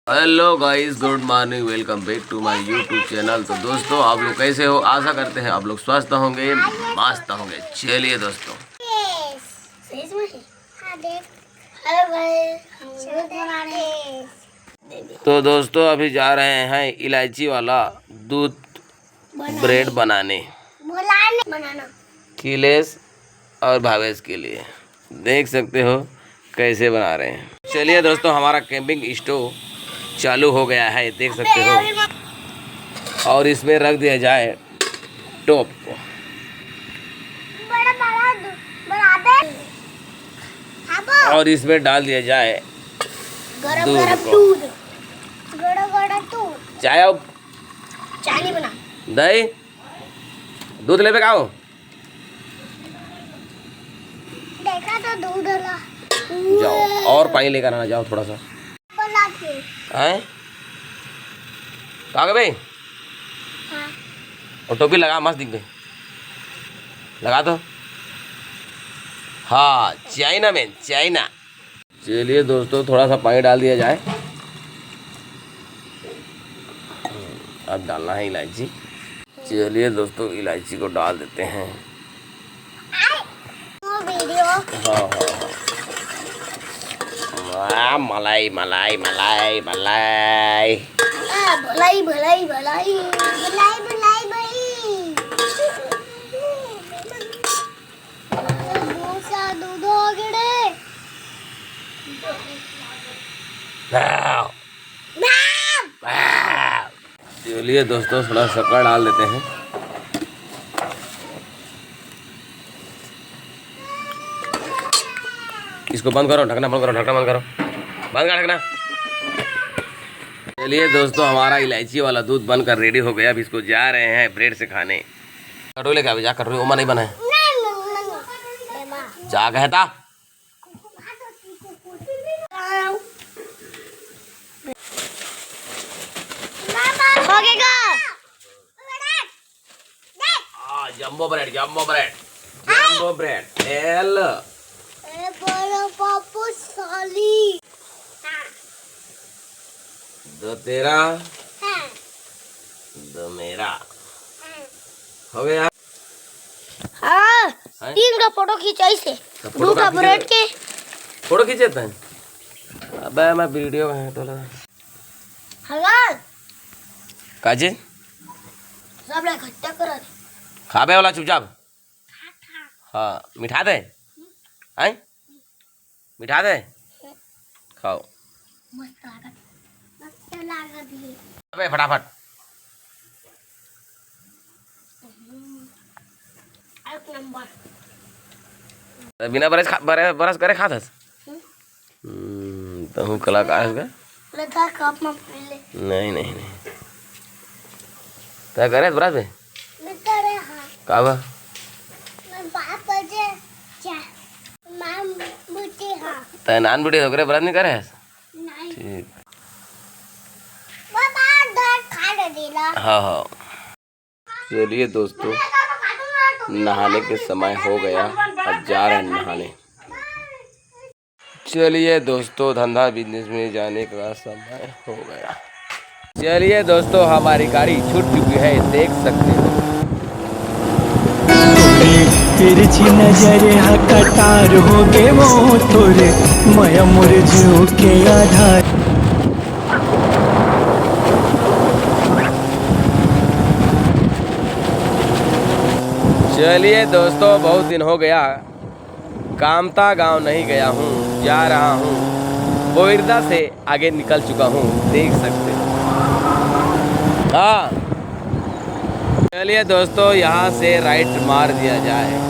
Hello guys, good morning, welcome back to my YouTube channel. तो दोस्तों, आप लोग कैसे हो? आशा करते हैं आप लोग स्वस्थ होंगे, मस्त होंगे। चलिए दोस्तों, तो दोस्तों अभी जा रहे हैं इलायची वाला दूध ब्रेड बनाने खिलेश और भावेश के लिए। देख सकते हो कैसे बना रहे हैं। चलिए दोस्तों, हमारा कैंपिंग स्टोव चालू हो गया है, देख सकते हो। और इसमें रख दिया जाए टॉप को। और इसमें डाल दिया जाए दूध। चाय नहीं बना दही दूध ले आओ। देखा तो दूध ला जाओ और पानी लेकर आना, जाओ थोड़ा सा। हैं कहाँ गए भाई? हाँ। और टोपी लगा, मस्त दिख गई, लगा दो। हाँ, चाइना में चाइना। चलिए दोस्तों, थोड़ा सा पानी डाल दिया जाए। अब डालना है इलायची। चलिए दोस्तों, इलायची को डाल देते हैं। हाँ हाँ, मलाई मलाई मलाई मलाई भलाई भलाई भलाई भलाई भलाई भाई दूध हो गए। चलिए दोस्तों, थोड़ा शक्कर डाल देते हैं। इसको बंद करो, ढकना बंद करो, ढकना बंद करो, बंद कर ढकना। चलिए दोस्तों, हमारा इलायची वाला दूध बनकर रेडी हो गया। अब इसको जा रहे हैं ब्रेड से खाने। कटोरे का जा, कटोरे ओमा नहीं बना है। जा कहता जम्बो ब्रेड, जम्बो ब्रेड, जम्बो ब्रेड एल। पापू साली दो तेरा दो मेरा हो गया। हाँ, तीन का फोटो खींचाई से दो का ब्रेड के फोटो खींचते हैं। अबे मैं वीडियो है तो हवा काजे सब लोग इकट्ठा करा खाबे वाला चुपचाप। हाँ, मिठा दे, आई मिठा दे, खाओ। मस्त लागत है। अबे फटाफट। एक नंबर। बिना बरस करे खातस। तो कलाकार है। लगा कप में पीले। नहीं नहीं नहीं, क्या करे बरस में? करे हाँ। का बा? मैं बाप बजे जा मां बुटी हाँ। ते नान बुढ़ी हो करे बरस नहीं करे? नहीं। ठीक। वो बात दर खा ले देला। हाँ हाँ। चलिए दोस्तों, नहाने के समय हो गया, अब जा रहे हैं नहाने। चलिए दोस्तों, धंधा बिजनेस में जाने का समय हो गया। चलिए दोस्तों, हमारी गाड़ी छूट चुकी है, देख सकते हो। तिरछी नजर हा कटार हो गे वो तोरे मया मोर जीव के आधार। चलिए दोस्तों, बहुत दिन हो गया कामता गांव नहीं गया हूँ, जा रहा हूँ बोईरदा से आगे निकल चुका हूँ, देख सकते हो। हाँ, चलिए दोस्तों, यहाँ से राइट मार दिया जाए।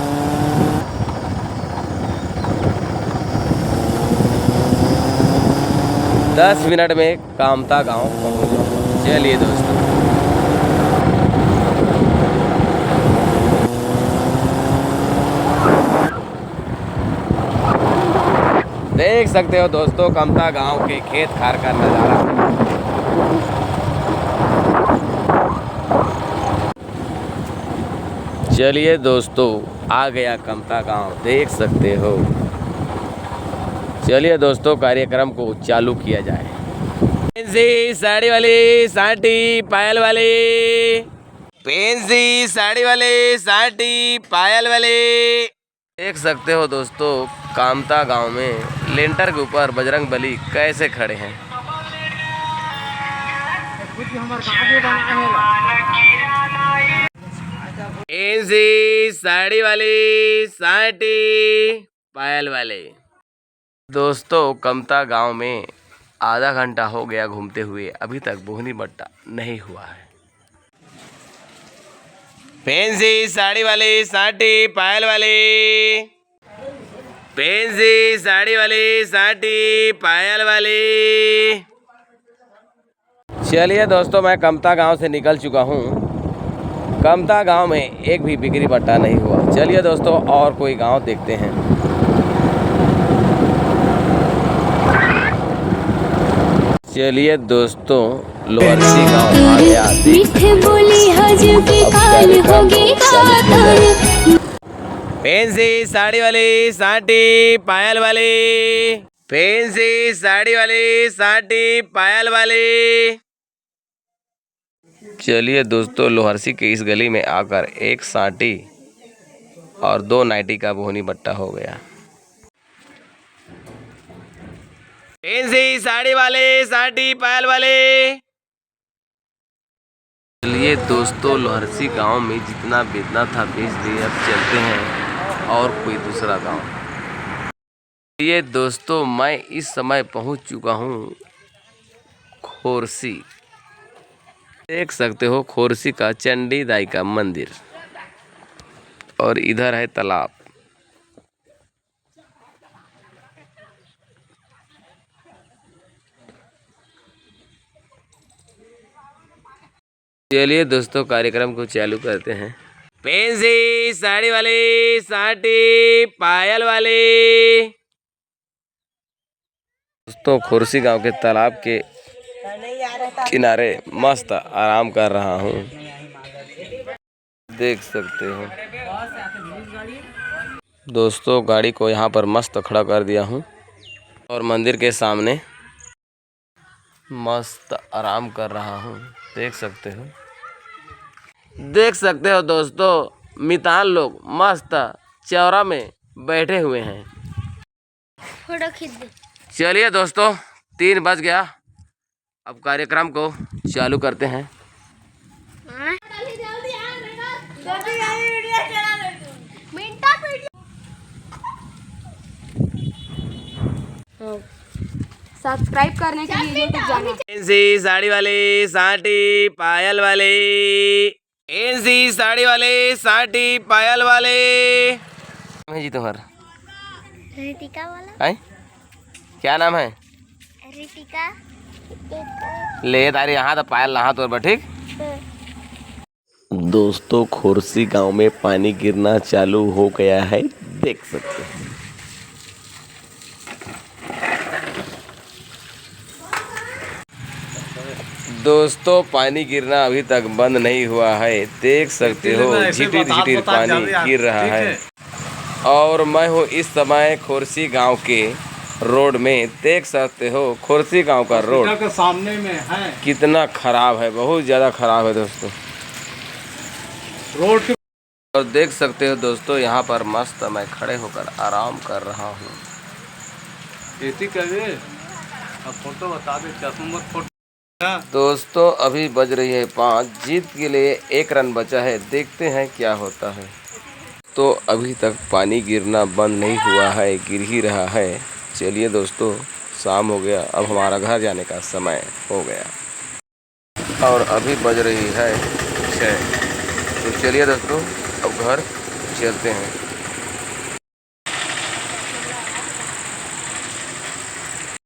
दस मिनट में कामता गांव पहुँच जाऊँगा। चलिए दोस्तों, देख सकते हो दोस्तों, कामता गांव के खेत खार का नज़ारा। चलिए दोस्तों, आ गया कामता गांव, देख सकते हो। चलिए दोस्तों, कार्यक्रम को चालू किया जाए। फैंसी साड़ी वाली साटी पायल वाली, फैंसी साड़ी वाली साटी पायल वाली। देख सकते हो दोस्तों कामता गांव में लेंटर के ऊपर बजरंग बली कैसे खड़े हैं। फैंसी साड़ी वाली साटी पायल वाले। दोस्तों कमता गांव में आधा घंटा हो गया घूमते हुए, अभी तक बोहनी बट्टा नहीं हुआ है। फैंसी साड़ी वाली साटी पायल वाली, फैंसी साड़ी वाली साटी पायल वाली। चलिए दोस्तों मैं कमता गांव से निकल चुका हूं। कमता गांव में एक भी बिक्री बट्टा नहीं हुआ। चलिए दोस्तों और कोई गांव देखते हैं। चलिए दोस्तों लोहरसी गांव आ गया। फैंसी साड़ी वाली साटी पायल वाली, फैंसी साड़ी वाली साटी पायल वाली। चलिए दोस्तों लोहरसी के इस गली में आकर एक साटी और 2 नाइटी का बोहनी बट्टा हो गया। फैंसी साड़ी वाले साटी पायल वाले। चलिए दोस्तों लोहरसी गांव में जितना बेचना था बेच दिए। अब चलते हैं और कोई दूसरा गांव। ये दोस्तों मैं इस समय पहुंच चुका हूं खोरसी। देख सकते हो खोरसी का चंडी दाई का मंदिर और इधर है तालाब। चलिए दोस्तों कार्यक्रम को चालू करते हैं। फैंसी साड़ी वाली साटी पायल वाली। दोस्तों खोरसी गांव के तालाब के किनारे मस्त आराम कर रहा हूं। देख सकते हो दोस्तों गाड़ी को यहां पर मस्त खड़ा कर दिया हूं और मंदिर के सामने मस्त आराम कर रहा हूं। देख सकते हो दोस्तों मितान लोग मस्त चौरा में बैठे हुए हैं। फोटो खींच दे। चलिए दोस्तों 3 बज गया। अब कार्यक्रम को चालू करते हैं। सब्सक्राइब करने के लिए यूट्यूब जाना। फैंसी साड़ी वाली साटी पायल वाले, फैंसी साड़ी वाले साटी पायल वाले। है जी तुम्हारा रितिका वाला है? क्या नाम है? रितिका। ले तारी यहाँ तो पायल नहा तो ठीक। दोस्तों खोरसी गांव में पानी गिरना चालू हो गया है। देख सकते हैं दोस्तों पानी गिरना अभी तक बंद नहीं हुआ है। देख सकते हो झिटिर झिटिर पानी गिर रहा है और मैं हूँ इस समय खोरसी गांव के रोड में। देख सकते हो खोरसी गांव का रोड के सामने में है। कितना खराब है, बहुत ज़्यादा खराब है दोस्तों रोड। और देख सकते हो दोस्तों यहाँ पर मस्त मैं खड़े होकर आराम कर रहा हूँ। अब फोटो बता दे, चश्मा फोटो। दोस्तों अभी बज रही है 5। जीत के लिए 1 रन बचा है। देखते हैं क्या होता है। तो अभी तक पानी गिरना बंद नहीं हुआ है, गिर ही रहा है। चलिए दोस्तों शाम हो गया, अब हमारा घर जाने का समय हो गया और अभी बज रही है 6। तो चलिए दोस्तों अब घर चलते हैं।